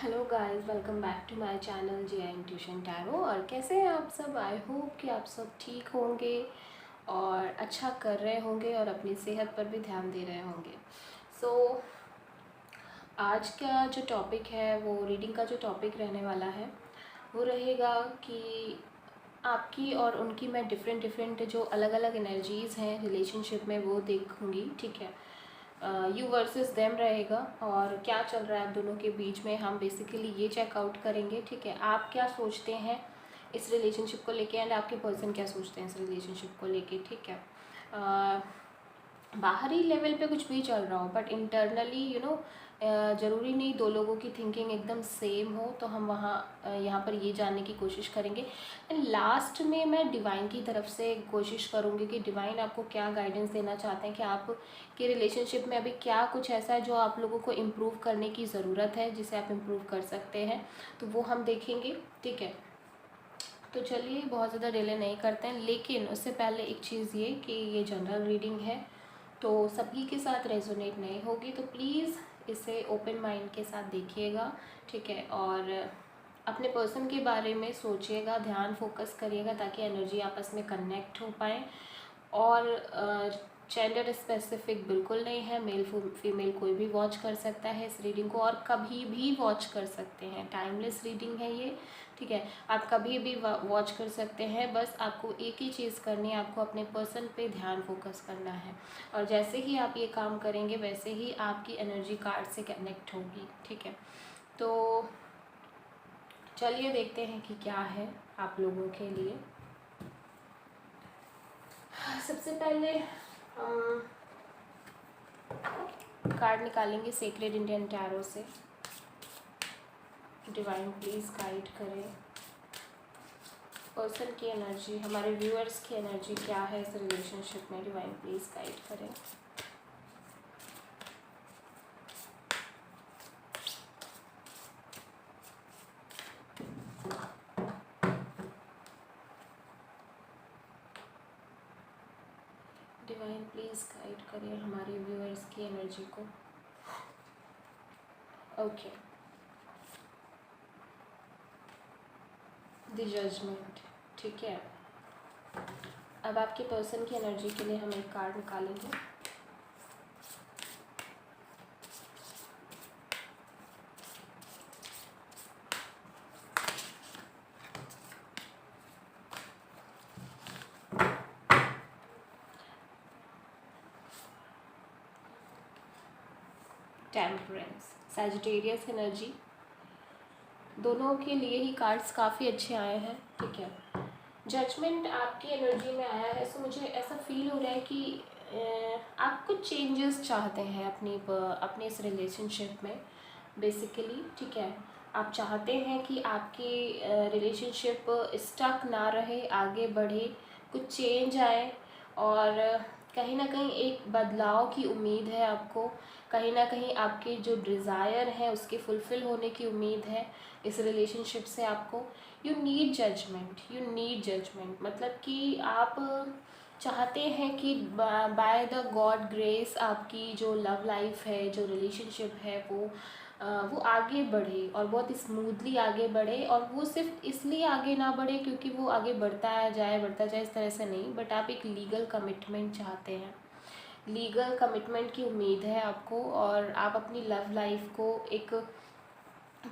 Hello guys, welcome back to my channel J I intuition tarot. और कैसे हैं आप सब? आई होप कि आप सब ठीक होंगे और अच्छा कर रहे होंगे और अपनी सेहत पर भी ध्यान दे रहे होंगे। सो आज का जो टॉपिक है, वो रीडिंग का जो टॉपिक रहने वाला है वो रहेगा कि आपकी और उनकी मैं डिफरेंट जो अलग अलग एनर्जीज़ हैं रिलेशनशिप में वो देखूँगी। ठीक है, यू वर्सेस देम रहेगा और क्या चल रहा है आप दोनों के बीच में, हम बेसिकली ये चेकआउट करेंगे। ठीक है, आप क्या सोचते हैं इस रिलेशनशिप को लेके एंड आपके पर्सन क्या सोचते हैं इस रिलेशनशिप को लेके। ठीक है, बाहरी लेवल पे कुछ भी चल रहा हो बट इंटरनली ज़रूरी नहीं दो लोगों की थिंकिंग एकदम सेम हो, तो हम यहाँ पर ये जानने की कोशिश करेंगे। एंड लास्ट में मैं डिवाइन की तरफ से कोशिश करूँगी कि डिवाइन आपको क्या गाइडेंस देना चाहते हैं कि आप के रिलेशनशिप में अभी क्या कुछ ऐसा है जो आप लोगों को इम्प्रूव करने की ज़रूरत है, जिसे आप इम्प्रूव कर सकते हैं, तो वो हम देखेंगे। ठीक है, तो चलिए बहुत ज़्यादा डिले नहीं करते हैं, लेकिन उससे पहले एक चीज़ ये कि ये जनरल रीडिंग है तो सभी के साथ रेजोनेट नहीं होगी, तो प्लीज़ इसे ओपन माइंड के साथ देखिएगा। ठीक है, और अपने पर्सन के बारे में सोचिएगा, ध्यान फोकस करिएगा ताकि एनर्जी आपस में कनेक्ट हो पाए। और जेंडर स्पेसिफिक बिल्कुल नहीं है, मेल फीमेल कोई भी वॉच कर सकता है इस रीडिंग को और कभी भी वॉच कर सकते हैं। टाइमलेस रीडिंग है ये। ठीक है, आप कभी भी वॉच कर सकते हैं, बस आपको एक ही चीज़ करनी है, आपको अपने पर्सन पे ध्यान फोकस करना है और जैसे ही आप ये काम करेंगे वैसे ही आपकी एनर्जी कार्ड से कनेक्ट होगी। ठीक है, तो चलिए देखते हैं कि क्या है आप लोगों के लिए। सबसे पहले कार्ड निकालेंगे सेक्रेड इंडियन टैरो से। डिवाइन प्लीज़ गाइड करें पर्सन की एनर्जी, हमारे व्यूअर्स की एनर्जी क्या है इस रिलेशनशिप में। डिवाइन प्लीज़ गाइड करें। डिवाइन प्लीज़ गाइड करें हमारे व्यूअर्स की एनर्जी को। Okay, the judgement. ठीक है, अब आपके पर्सन की एनर्जी के लिए हम एक कार्ड निकालेंगे। टेम्परेंस, सैजिटेरियस एनर्जी, दोनों के लिए ही कार्ड्स काफ़ी अच्छे आए हैं। ठीक है, जजमेंट आपकी एनर्जी में आया है, सो मुझे ऐसा फील हो रहा है कि आप कुछ चेंजेस चाहते हैं अपने इस रिलेशनशिप में बेसिकली। ठीक है, आप चाहते हैं कि आपकी रिलेशनशिप स्टक ना रहे, आगे बढ़े, कुछ चेंज आए और कहीं ना कहीं एक बदलाव की उम्मीद है आपको, कहीं ना कहीं आपके जो डिज़ायर है उसके फुलफ़िल होने की उम्मीद है इस रिलेशनशिप से आपको। You need judgement, you need judgement, मतलब कि आप चाहते हैं कि बाय द गॉड ग्रेस आपकी जो लव लाइफ है, जो रिलेशनशिप है, वो आगे बढ़े और बहुत स्मूथली आगे बढ़े। और वो सिर्फ इसलिए आगे ना बढ़े क्योंकि वो आगे बढ़ता जाए इस तरह से नहीं, बट आप एक लीगल कमिटमेंट चाहते हैं, लीगल कमिटमेंट की उम्मीद है आपको और आप अपनी लव लाइफ को एक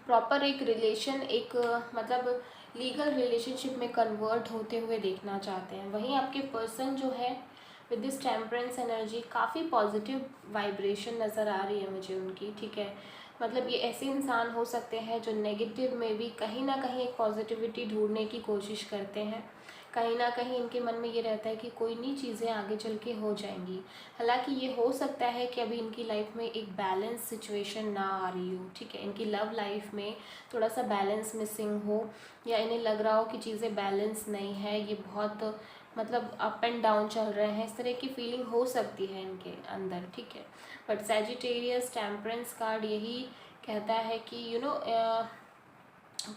प्रॉपर एक रिलेशन, एक मतलब लीगल रिलेशनशिप में कन्वर्ट होते हुए देखना चाहते हैं। वहीं आपके पर्सन जो है विद दिस टेम्परेंस एनर्जी काफ़ी पॉजिटिव वाइब्रेशन नज़र आ रही है मुझे उनकी। ठीक है, मतलब ये ऐसे इंसान हो सकते हैं जो नेगेटिव में भी कहीं ना कहीं एक पॉजिटिविटी ढूंढने की कोशिश करते हैं, कहीं ना कहीं इनके मन में ये रहता है कि कोई नहीं चीज़ें आगे चल के हो जाएंगी। हालांकि ये हो सकता है कि अभी इनकी लाइफ में एक बैलेंस सिचुएशन ना आ रही हो। ठीक है, इनकी लव लाइफ में थोड़ा सा बैलेंस मिसिंग हो या इन्हें लग रहा हो कि चीज़ें बैलेंस नहीं है, ये बहुत मतलब अप एंड डाउन चल रहे हैं, इस तरह की फीलिंग हो सकती है इनके अंदर। ठीक है, बट सैजिटेरियस टेम्परेंस कार्ड यही कहता है कि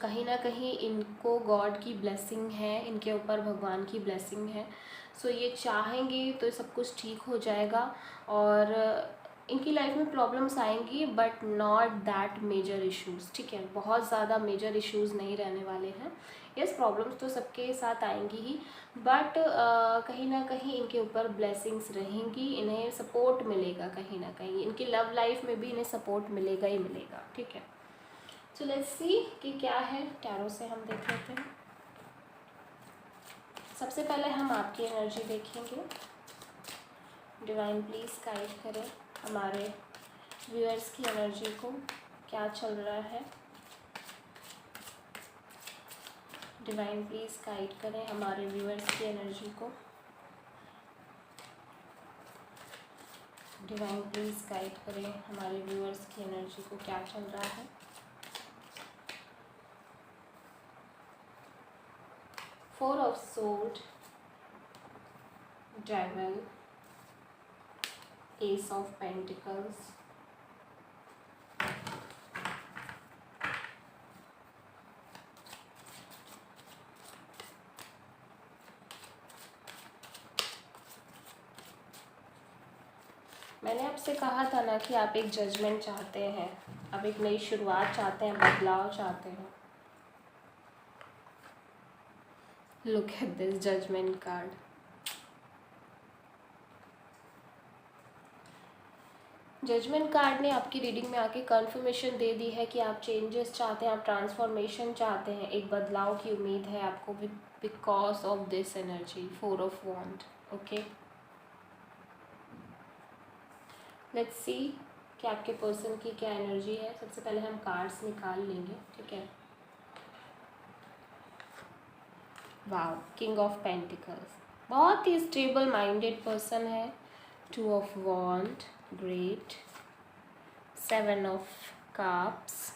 कहीं ना कहीं इनको गॉड की ब्लेसिंग है, इनके ऊपर भगवान की ब्लेसिंग है। सो ये चाहेंगे तो सब कुछ ठीक हो जाएगा और इनकी लाइफ में प्रॉब्लम्स आएंगी but not that major issues, ठीक है। बहुत ज़्यादा मेजर इश्यूज़ नहीं रहने वाले हैं। यस, प्रॉब्लम्स तो सबके साथ आएंगी ही, बट कहीं ना कहीं इनके ऊपर ब्लेसिंग्स रहेंगी, इन्हें सपोर्ट मिलेगा कहीं ना कहीं, इनकी लव लाइफ में भी इन्हें सपोर्ट मिलेगा ही मिलेगा, ठीक है। सो लेट्स सी कि क्या है, टैरो से हम देख लेते हैं। सबसे पहले हम आपकी एनर्जी देखेंगे। डिवाइन प्लीज़ गाइड करें हमारे व्यूअर्स की एनर्जी को, क्या चल रहा है। डिवाइन प्लीज़ गाइड करें हमारे व्यूअर्स की एनर्जी को। डिवाइन प्लीज़ गाइड करें हमारे व्यूअर्स की एनर्जी को, क्या चल रहा है। Four of sword, devil, S of pentacles, मैंने आपसे कहा था ना कि आप एक जजमेंट चाहते हैं, आप एक नई शुरुआत चाहते हैं, बदलाव चाहते हैं। Look at this judgement card. Judgement card ने आपकी रीडिंग में आके कंफर्मेशन दे दी है कि आप चेंजेस चाहते हैं, आप ट्रांसफॉर्मेशन चाहते हैं, एक बदलाव की उम्मीद है आपको because of this energy, four of wand. Okay, let's see कि आपके पर्सन की क्या एनर्जी है। सबसे पहले हम कार्ड्स निकाल लेंगे, ठीक है। वाओ, किंग ऑफ पेंटिकल्स, बहुत ही स्टेबल माइंडेड पर्सन है। Two of wand, great. Seven of cups,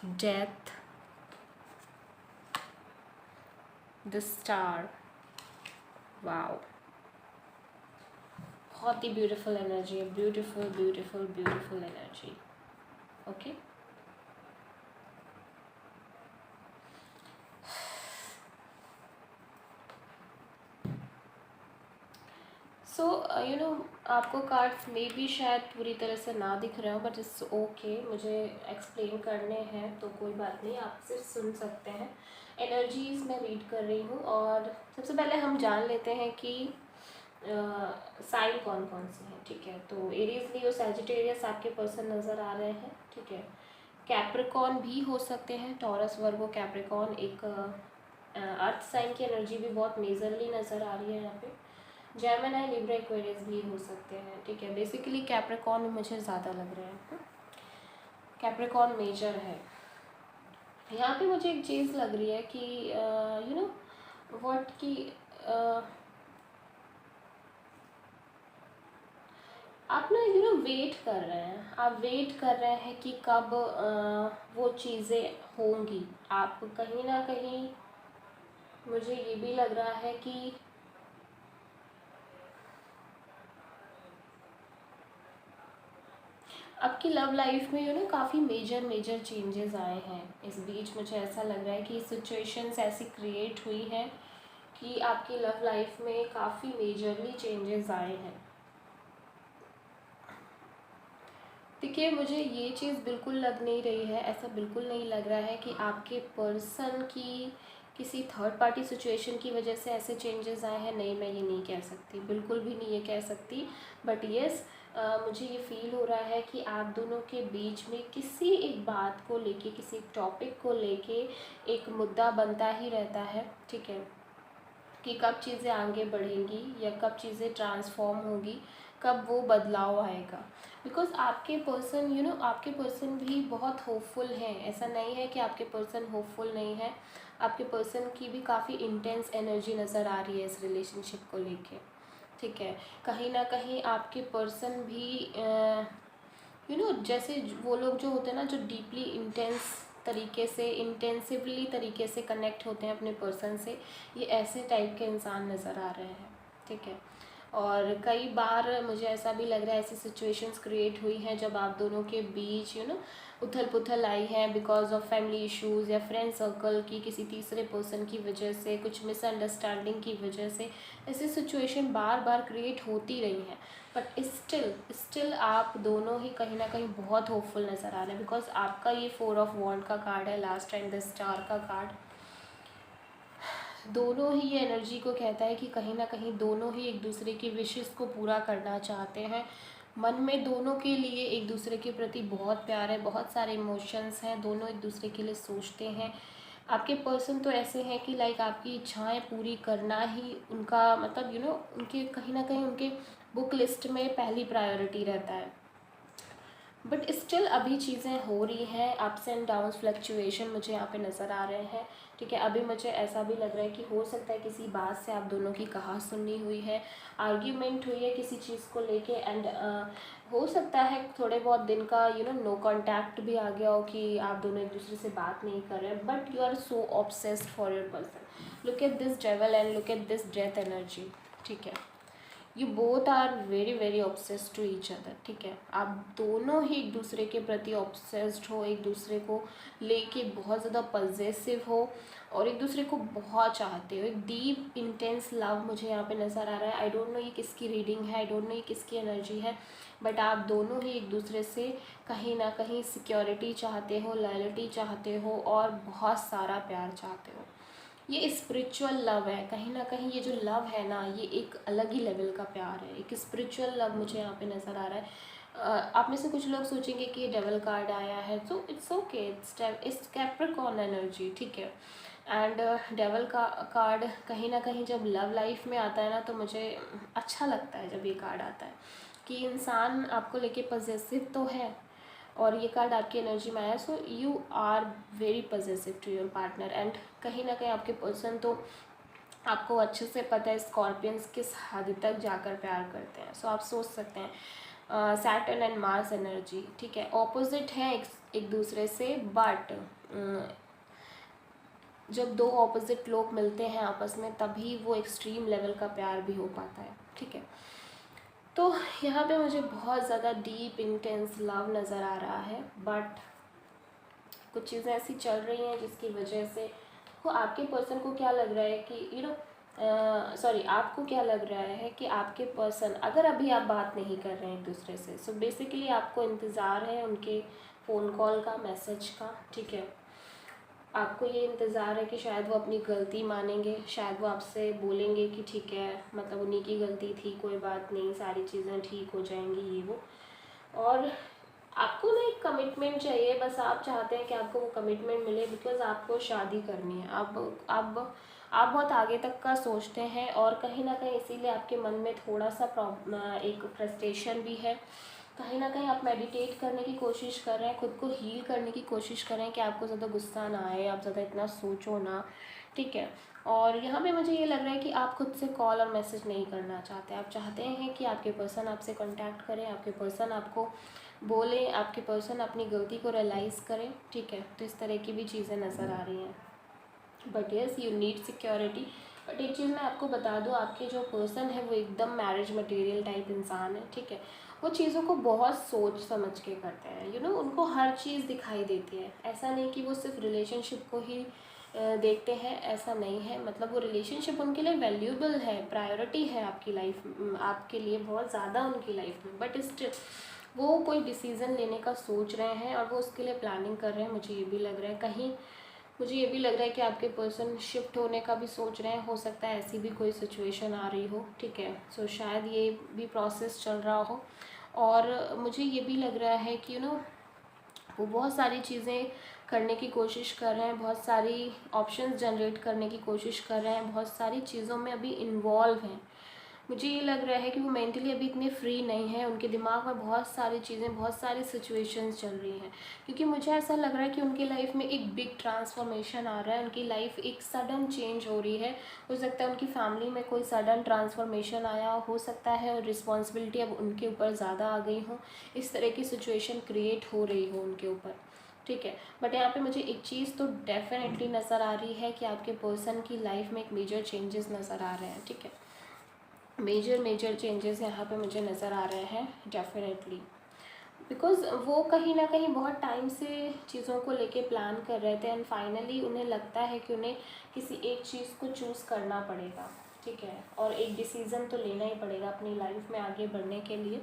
death, the star. Wow, बहुत ही ब्यूटीफुल एनर्जी है, beautiful beautiful beautiful energy. Okay, so you know आपको कार्ड्स में भी शायद पूरी तरह से ना दिख रहे हो, बट इट्स ओके, मुझे एक्सप्लेन करने हैं तो कोई बात नहीं, आप सिर्फ सुन सकते हैं। एनर्जीज मैं रीड कर रही हूँ, और सबसे पहले हम जान लेते हैं कि साइन कौन कौन से हैं, ठीक है। तो एरीज, लियो, सैजिटेरियस आपके पर्सन नज़र आ रहे हैं, ठीक है। कैप्रिकॉर्न भी हो सकते हैं, टॉरस, वर्गो, कैप्रिकॉर्न। एक अर्थ साइन की एनर्जी भी बहुत मेजरली नज़र आ रही है यहाँ पे। जेमिनी, लिब्रा, एक्वेरियस भी हो सकते हैं, ठीक है। बेसिकली कैप्रिकॉर्न मुझे ज़्यादा लग रहा है, कैप्रिकॉर्न मेजर है यहाँ पे। मुझे एक चीज़ लग रही है कि यू नो व्हाट की आप ना वेट कर रहे हैं, आप वेट कर रहे हैं कि कब वो चीज़ें होंगी। आप कहीं ना कहीं, मुझे ये भी लग रहा है कि आपकी लव लाइफ में काफ़ी मेजर चेंजेस आए हैं इस बीच। मुझे ऐसा लग रहा है कि सिचुएशंस ऐसी क्रिएट हुई हैं कि आपकी लव लाइफ में काफ़ी मेजरली चेंजेस आए हैं। देखिए, मुझे ये चीज़ बिल्कुल लग नहीं रही है, ऐसा बिल्कुल नहीं लग रहा है कि आपके पर्सन की किसी थर्ड पार्टी सिचुएशन की वजह से ऐसे चेंजेस आए हैं। नहीं, मैं ये नहीं कह सकती, बिल्कुल भी नहीं ये कह सकती। बट येस, मुझे ये फील हो रहा है कि आप दोनों के बीच में किसी एक बात को लेके, किसी टॉपिक को लेके एक मुद्दा बनता ही रहता है, ठीक है। कि कब चीज़ें आगे बढ़ेंगी या कब चीज़ें ट्रांसफॉर्म होगी, कब वो बदलाव आएगा। बिकॉज आपके पर्सन आपके पर्सन भी बहुत होपफुल हैं। ऐसा नहीं है कि आपके पर्सन होपफुल नहीं है, आपके पर्सन की भी काफ़ी इंटेंस एनर्जी नज़र आ रही है इस रिलेशनशिप को लेके, ठीक है। कहीं ना कहीं आपके पर्सन भी जैसे वो लोग जो होते हैं ना, जो डीपली इंटेंस तरीके से, इंटेंसिवली तरीके से कनेक्ट होते हैं अपने पर्सन से, ये ऐसे टाइप के इंसान नज़र आ रहे हैं, ठीक है। और कई बार मुझे ऐसा भी लग रहा है ऐसी सिचुएशंस क्रिएट हुई हैं जब आप दोनों के बीच उथल पुथल आई है बिकॉज ऑफ फैमिली इश्यूज़ या फ्रेंड सर्कल की किसी तीसरे पर्सन की वजह से, कुछ मिसअंडरस्टैंडिंग की वजह से ऐसी सिचुएशन बार बार क्रिएट होती रही हैं। बट स्टिल आप दोनों ही कहीं ना कहीं बहुत होपफुल नज़र आ रहे हैं बिकॉज आपका ये 4 ऑफ वॉन्ड का कार्ड है लास्ट एंड द स्टार का कार्ड। दोनों ही ये एनर्जी को कहता है कि कहीं ना कहीं दोनों ही एक दूसरे की विशेस को पूरा करना चाहते हैं। मन में दोनों के लिए एक दूसरे के प्रति बहुत प्यार है, बहुत सारे इमोशंस हैं, दोनों एक दूसरे के लिए सोचते हैं। आपके पर्सन तो ऐसे हैं कि लाइक आपकी इच्छाएं पूरी करना ही उनका मतलब उनके कहीं ना कहीं उनके बुक लिस्ट में पहली प्रायोरिटी रहता है। बट स्टिल अभी चीज़ें हो रही हैं, अप्स एंड डाउन्स, फ्लक्चुएशन मुझे यहाँ पे नज़र आ रहे हैं। ठीक है, अभी मुझे ऐसा भी लग रहा है कि हो सकता है किसी बात से आप दोनों की कहा सुननी हुई है, आर्ग्यूमेंट हुई है किसी चीज़ को लेके, एंड हो सकता है थोड़े बहुत दिन का नो कांटेक्ट भी आ गया हो कि आप दोनों एक दूसरे से बात नहीं कर रहे हैं, but you are so obsessed for your person. Look at this devil and look at this death energy. ठीक है, you both are very very obsessed to each other. ठीक है, आप दोनों ही एक दूसरे के प्रति ऑब्सेस्ड हो, एक दूसरे को लेके बहुत ज़्यादा पॉजेसिव हो और एक दूसरे को बहुत चाहते हो। एक डीप इंटेंस लव मुझे यहाँ पे नज़र आ रहा है। आई डोंट नो ये किसकी रीडिंग है, आई डोंट नो ये किसकी एनर्जी है, बट आप दोनों ही एक दूसरे से कहीं ना कहीं सिक्योरिटी चाहते हो, लॉयल्टी चाहते हो और बहुत सारा प्यार चाहते हो। ये स्पिरिचुअल लव है, कहीं ना कहीं ये जो लव है ना, ये एक अलग ही लेवल का प्यार है, एक स्पिरिचुअल लव मुझे यहाँ पे नज़र आ रहा है। आप में से कुछ लोग सोचेंगे कि ये डेविल कार्ड आया है, तो it's okay, it's Capricorn energy. ठीक है, एंड डेविल का कार्ड कहीं ना कहीं जब लव लाइफ में आता है ना, तो मुझे अच्छा लगता है जब ये कार्ड आता है कि इंसान आपको लेके पॉजेसिव तो है, और ये कार्ड आपकी एनर्जी में आया। So you are very possessive to your partner, and कहीं ना कहीं आपके पर्सन तो आपको अच्छे से पता है स्कॉर्पियंस किस हद तक जाकर प्यार करते हैं। सो आप सोच सकते हैं सैटर्न एंड मार्स एनर्जी। ठीक है, ऑपोजिट है एक दूसरे से, बट जब दो ऑपोजिट लोग मिलते हैं आपस में तभी वो एक्सट्रीम लेवल का प्यार भी हो पाता है। ठीक है, तो यहाँ पे मुझे बहुत ज़्यादा डीप इंटेंस लव नज़र आ रहा है, बट कुछ चीज़ें ऐसी चल रही हैं जिसकी वजह से वो आपके पर्सन को क्या लग रहा है कि आपको क्या लग रहा है कि आपके पर्सन, अगर अभी आप बात नहीं कर रहे हैं एक दूसरे से, सो बेसिकली आपको इंतज़ार है उनके फ़ोन कॉल का, मैसेज का। ठीक है, आपको ये इंतज़ार है कि शायद वो अपनी गलती मानेंगे, शायद वो आपसे बोलेंगे कि ठीक है, मतलब उन्हीं की गलती थी, कोई बात नहीं, सारी चीज़ें ठीक हो जाएंगी, ये वो। और आपको ना एक कमिटमेंट चाहिए, बस आप चाहते हैं कि आपको वो कमिटमेंट मिले बिकॉज आपको शादी करनी है। आप बहुत आगे तक का सोचते हैं और कहीं ना कहीं इसीलिए आपके मन में थोड़ा सा एक फ्रस्ट्रेशन भी है। कहीं ना कहीं आप मेडिटेट करने की कोशिश कर रहे हैं, खुद को हील करने की कोशिश कर रहे हैं कि आपको ज़्यादा गुस्सा ना आए, आप ज़्यादा इतना सोचो ना। ठीक है, और यहाँ पे मुझे ये लग रहा है कि आप खुद से कॉल और मैसेज नहीं करना चाहते। आप चाहते हैं कि आपके पर्सन आपसे कांटेक्ट करें, आपके पर्सन आपको बोले, आपके पर्सन अपनी गलती को रियलाइज़ करें। ठीक है, तो इस तरह की भी चीज़ें नज़र आ रही हैं। But yes, you need security. But एक चीज़ मैं आपको बता दूँ, आपके जो पर्सन है वो एकदम मैरिज मटेरियल टाइप इंसान है। ठीक है, वो चीज़ों को बहुत सोच समझ के करते हैं, उनको हर चीज़ दिखाई देती है। ऐसा नहीं कि वो सिर्फ रिलेशनशिप को ही देखते हैं, ऐसा नहीं है। मतलब वो रिलेशनशिप उनके लिए वैल्यूएबल है, प्रायोरिटी है आपकी लाइफ, आपके लिए बहुत ज़्यादा उनकी लाइफ में, बट स्टिल वो कोई डिसीज़न लेने का सोच रहे हैं और वो उसके लिए प्लानिंग कर रहे हैं। मुझे ये भी लग रहा है कहीं, मुझे ये भी लग रहा है कि आपके पर्सन शिफ्ट होने का भी सोच रहे हैं, हो सकता है ऐसी भी कोई सिचुएशन आ रही हो। ठीक है, सो शायद ये भी प्रोसेस चल रहा हो। और मुझे ये भी लग रहा है कि वो बहुत सारी चीज़ें करने की कोशिश कर रहे हैं, बहुत सारी ऑप्शंस जनरेट करने की कोशिश कर रहे हैं, बहुत सारी चीज़ों में अभी इन्वॉल्व हैं। मुझे ये लग रहा है कि वो मेंटली अभी इतने फ्री नहीं है, उनके दिमाग में बहुत सारी चीज़ें, बहुत सारी सिचुएशंस चल रही हैं। क्योंकि मुझे ऐसा लग रहा है कि उनकी लाइफ में एक बिग ट्रांसफॉर्मेशन आ रहा है, उनकी लाइफ एक सडन चेंज हो रही है। हो सकता है उनकी फैमिली में कोई सडन ट्रांसफॉर्मेशन आया हो सकता है और रिस्पॉन्सिबिलिटी अब उनके ऊपर ज़्यादा आ गई हो, इस तरह की सिचुएशन क्रिएट हो रही हो उनके ऊपर। ठीक है, बट यहाँ पे मुझे एक चीज़ तो डेफिनेटली नज़र आ रही है कि आपके पर्सन की लाइफ में एक मेजर चेंजेस नज़र आ रहे हैं। ठीक है, मेजर चेंजेस यहाँ पे मुझे नज़र आ रहे हैं डेफिनेटली, बिकॉज़ वो कहीं ना कहीं बहुत टाइम से चीज़ों को लेके प्लान कर रहे थे एंड फाइनली उन्हें लगता है कि उन्हें किसी एक चीज़ को चूज़ करना पड़ेगा, ठीक है, और एक डिसीज़न तो लेना ही पड़ेगा अपनी लाइफ में आगे बढ़ने के लिए।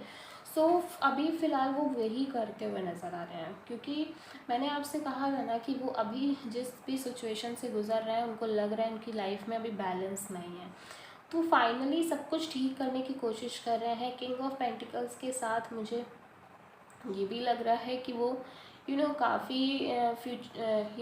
सो अभी फ़िलहाल वो वही करते हुए नज़र आ रहे हैं, क्योंकि मैंने आपसे कहा था ना कि वो अभी जिस भी सिचुएशन से गुज़र रहे हैं उनको लग रहा है उनकी लाइफ में अभी बैलेंस नहीं है, तो फाइनली सब कुछ ठीक करने की कोशिश कर रहे हैं। किंग ऑफ पेंटिकल्स के साथ मुझे ये भी लग रहा है कि वो काफ़ी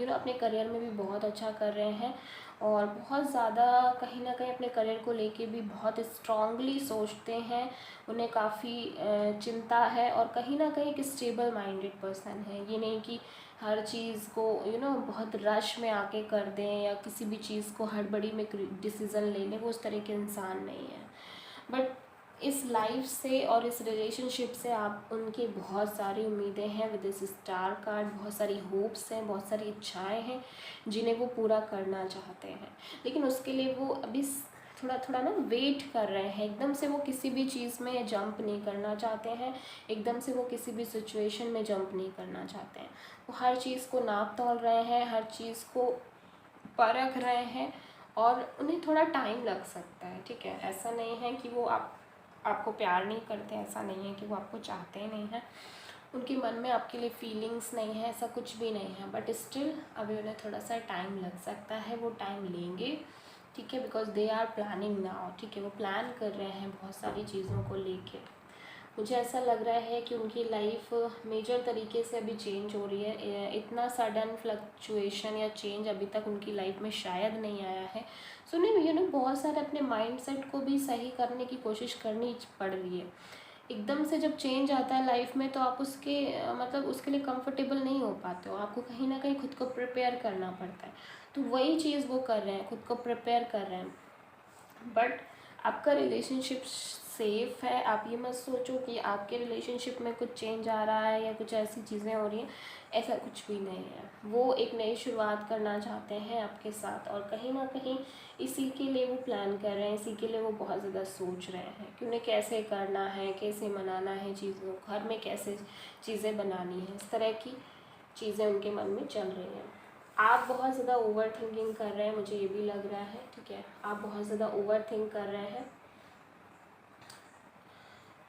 अपने करियर में भी बहुत अच्छा कर रहे हैं और बहुत ज़्यादा कहीं ना कहीं अपने करियर को लेके भी बहुत स्ट्रांगली सोचते हैं। उन्हें काफ़ी चिंता है और कहीं ना कहीं एक स्टेबल माइंडेड पर्सन है। ये नहीं कि हर चीज़ को बहुत रश में आके कर दें या किसी भी चीज़ को हड़बड़ी में डिसीज़न ले लें, वो उस तरह के इंसान नहीं है। बट इस लाइफ से और इस रिलेशनशिप से आप उनकी बहुत सारी उम्मीदें हैं विद दिस स्टार कार्ड, बहुत सारी होप्स हैं, बहुत सारी इच्छाएं हैं जिन्हें वो पूरा करना चाहते हैं, लेकिन उसके लिए वो अभी थोड़ा थोड़ा ना वेट कर रहे हैं। एकदम से वो किसी भी चीज़ में जंप नहीं करना चाहते हैं, एकदम से वो किसी भी सिचुएशन में जंप नहीं करना चाहते हैं। वो हर चीज़ को नाप तोल रहे हैं, हर चीज़ को परख रहे हैं और उन्हें थोड़ा टाइम लग सकता है, ठीक है। ऐसा नहीं है कि वो आपको प्यार नहीं करते, ऐसा नहीं है कि वो आपको चाहते ही नहीं हैं, उनके मन में आपके लिए फीलिंग्स नहीं है, ऐसा कुछ भी नहीं है, बट स्टिल अभी उन्हें थोड़ा सा टाइम लग सकता है, वो टाइम लेंगे, ठीक है, because they are planning now, ठीक है, वो प्लान कर रहे हैं बहुत सारी चीज़ों को लेके। मुझे ऐसा लग रहा है कि उनकी लाइफ मेजर तरीके से अभी चेंज हो रही है, इतना सडन फ्लक्चुएशन या चेंज अभी तक उनकी लाइफ में शायद नहीं आया है। सो उन्हें बहुत सारे अपने माइंडसेट को भी सही करने की कोशिश करनी पड़ रही है। एकदम से जब चेंज आता है लाइफ में तो आप उसके मतलब उसके लिए कंफर्टेबल नहीं हो पाते हो, आपको कहीं ना कहीं खुद को प्रिपेयर करना पड़ता है। तो वही चीज़ वो कर रहे हैं, खुद को प्रिपेयर कर रहे हैं। बट आपका रिलेशनशिप सेफ है। आप ये मत सोचो कि आपके रिलेशनशिप में कुछ चेंज आ रहा है या कुछ ऐसी चीज़ें हो रही हैं, ऐसा कुछ भी नहीं है। वो एक नई शुरुआत करना चाहते हैं आपके साथ और कहीं ना कहीं इसी के लिए वो प्लान कर रहे हैं, इसी के लिए वो बहुत ज़्यादा सोच रहे हैं कि उन्हें कैसे करना है, कैसे मनाना है चीज़ों को, घर में कैसे चीज़ें बनानी है, इस तरह की चीज़ें उनके मन में चल रही हैं। आप बहुत ज़्यादा ओवर थिंकिंग कर रहे हैं, मुझे ये भी लग रहा है, ठीक है, आप बहुत ज़्यादा ओवर थिंक कर रहे हैं,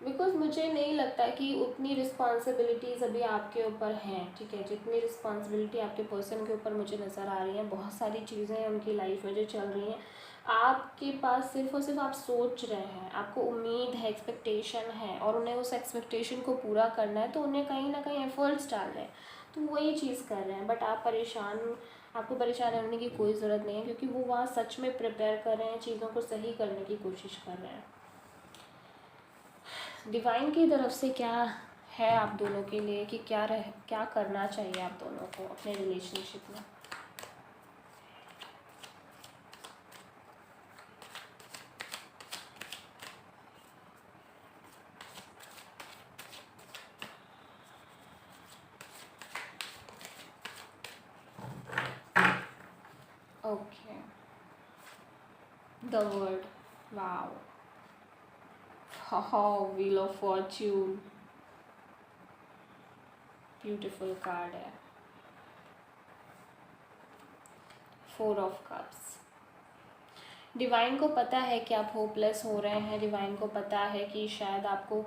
बिकॉज मुझे नहीं लगता कि उतनी रिस्पॉन्सिबिलिटीज़ अभी आपके ऊपर हैं, ठीक है, जितनी रिस्पॉन्सिबिलिटी आपके पर्सन के ऊपर मुझे नज़र आ रही है। बहुत सारी चीज़ें हैं उनकी लाइफ में जो चल रही हैं, आपके पास सिर्फ और सिर्फ आप सोच रहे हैं, आपको उम्मीद है, एक्सपेक्टेशन है और उन्हें उस एक्सपेक्टेशन को पूरा करना है, तो उन्हें कहीं ना कहीं एफर्ट्स डाल रहे हैं, तो वही चीज़ कर रहे हैं। बट आपको परेशान होने की कोई ज़रूरत नहीं है, क्योंकि वो वहाँ सच में प्रिपेयर कर रहे हैं, चीज़ों को सही करने की कोशिश कर रहे हैं। डिवाइन की तरफ से क्या है आप दोनों के लिए कि क्या करना चाहिए आप दोनों को अपने रिलेशनशिप में? Okay, the word, wow, wheel of Fortune, beautiful card है। 4 ऑफ कप्स, डिवाइन को पता है कि आप होपलेस हो रहे हैं, डिवाइन को पता है कि शायद आपको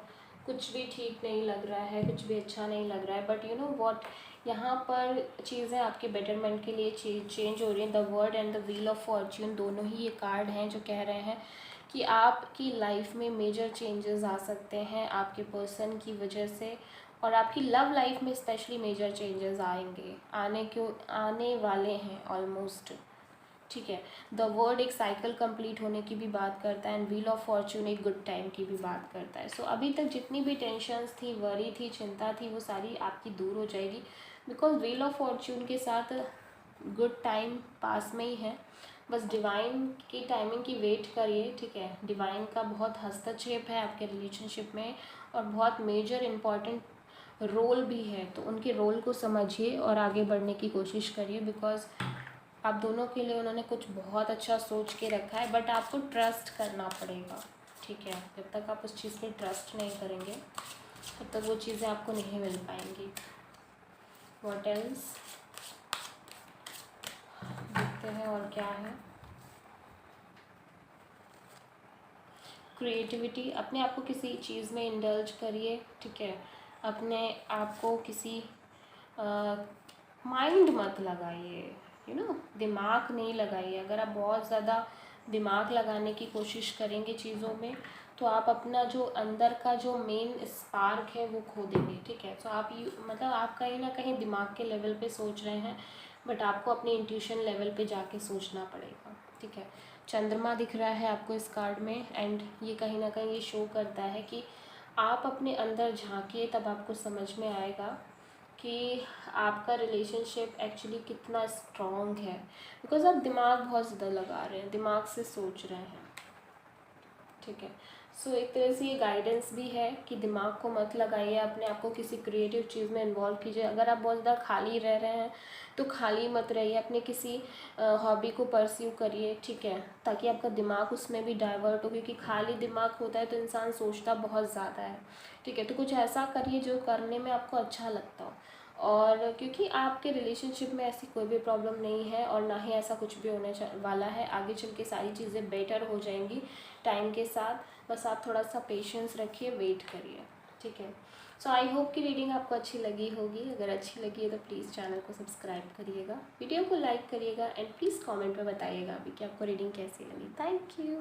कुछ भी ठीक नहीं लग रहा है, कुछ भी अच्छा नहीं लग रहा है, बट यू नो व्हाट, यहाँ पर चीज़ें आपके बेटरमेंट के लिए चेंज हो रही हैं। The word and the wheel of Fortune दोनों ही ये कार्ड हैं जो कह रहे हैं कि आपकी लाइफ में मेजर चेंजेस आ सकते हैं आपके पर्सन की वजह से, और आपकी लव लाइफ में स्पेशली मेजर चेंजेस आएंगे, आने वाले हैं ऑलमोस्ट, ठीक है। द वर्ड एक साइकिल कंप्लीट होने की भी बात करता है एंड व्हील ऑफ फॉर्च्यून एक गुड टाइम की भी बात करता है। सो अभी तक जितनी भी टेंशन्स थी, वरी थी, चिंता थी, वो सारी आपकी दूर हो जाएगी, बिकॉज व्हील ऑफ फॉर्च्यून के साथ गुड टाइम पास में ही है। बस डिवाइन की टाइमिंग की वेट करिए, ठीक है। डिवाइन का बहुत हस्तक्षेप है आपके रिलेशनशिप में और बहुत मेजर इम्पॉर्टेंट रोल भी है, तो उनके रोल को समझिए और आगे बढ़ने की कोशिश करिए, बिकॉज आप दोनों के लिए उन्होंने कुछ बहुत अच्छा सोच के रखा है, बट आपको ट्रस्ट करना पड़ेगा, ठीक ठीक है। जब तक आप उस चीज़ पे ट्रस्ट नहीं करेंगे तब तक वो चीज़ें आपको नहीं मिल पाएंगी। व्हाट एल्स देखते हैं और क्या है। क्रिएटिविटी, अपने आप को किसी चीज़ में इंडल्ज करिए, ठीक है। अपने आप को किसी माइंड मत लगाइए, दिमाग नहीं लगाइए। अगर आप बहुत ज़्यादा दिमाग लगाने की कोशिश करेंगे चीज़ों में तो आप अपना जो अंदर का जो मेन स्पार्क है वो खो देंगे, ठीक है। तो आप मतलब आप कहीं ना कहीं दिमाग के लेवल पे सोच रहे हैं, बट आपको अपने इंट्यूशन लेवल पे जाके सोचना पड़ेगा, ठीक है। चंद्रमा दिख रहा है आपको इस कार्ड में, एंड ये कहीं ना कहीं ये शो करता है कि आप अपने अंदर झांकिए, तब आपको समझ में आएगा कि आपका रिलेशनशिप एक्चुअली कितना स्ट्रॉन्ग है। बिकॉज आप दिमाग बहुत ज़्यादा लगा रहे हैं, दिमाग से सोच रहे हैं, ठीक है। सो एक तरह से ये गाइडेंस भी है कि दिमाग को मत लगाइए, अपने आप को किसी क्रिएटिव चीज़ में इन्वॉल्व कीजिए। अगर आप बहुत ज़्यादा खाली रह रहे हैं तो खाली मत रहिए, अपने किसी हॉबी को परस्यू करिए, ठीक है, ताकि आपका दिमाग उसमें भी डाइवर्ट हो, क्योंकि खाली दिमाग होता है तो इंसान सोचता बहुत ज़्यादा है, ठीक है। तो कुछ ऐसा करिए जो करने में आपको अच्छा लगता हो। और क्योंकि आपके रिलेशनशिप में ऐसी कोई भी प्रॉब्लम नहीं है और ना ही ऐसा कुछ भी होने वाला है, आगे चल के सारी चीज़ें बेटर हो जाएंगी टाइम के साथ। बस आप थोड़ा सा पेशेंस रखिए, वेट करिए, ठीक है। सो आई होप कि रीडिंग आपको अच्छी लगी होगी। अगर अच्छी लगी है तो प्लीज़ चैनल को सब्सक्राइब करिएगा, वीडियो को लाइक करिएगा, एंड प्लीज़ कमेंट में बताइएगा अभी कि आपको रीडिंग कैसी लगी। Thank you.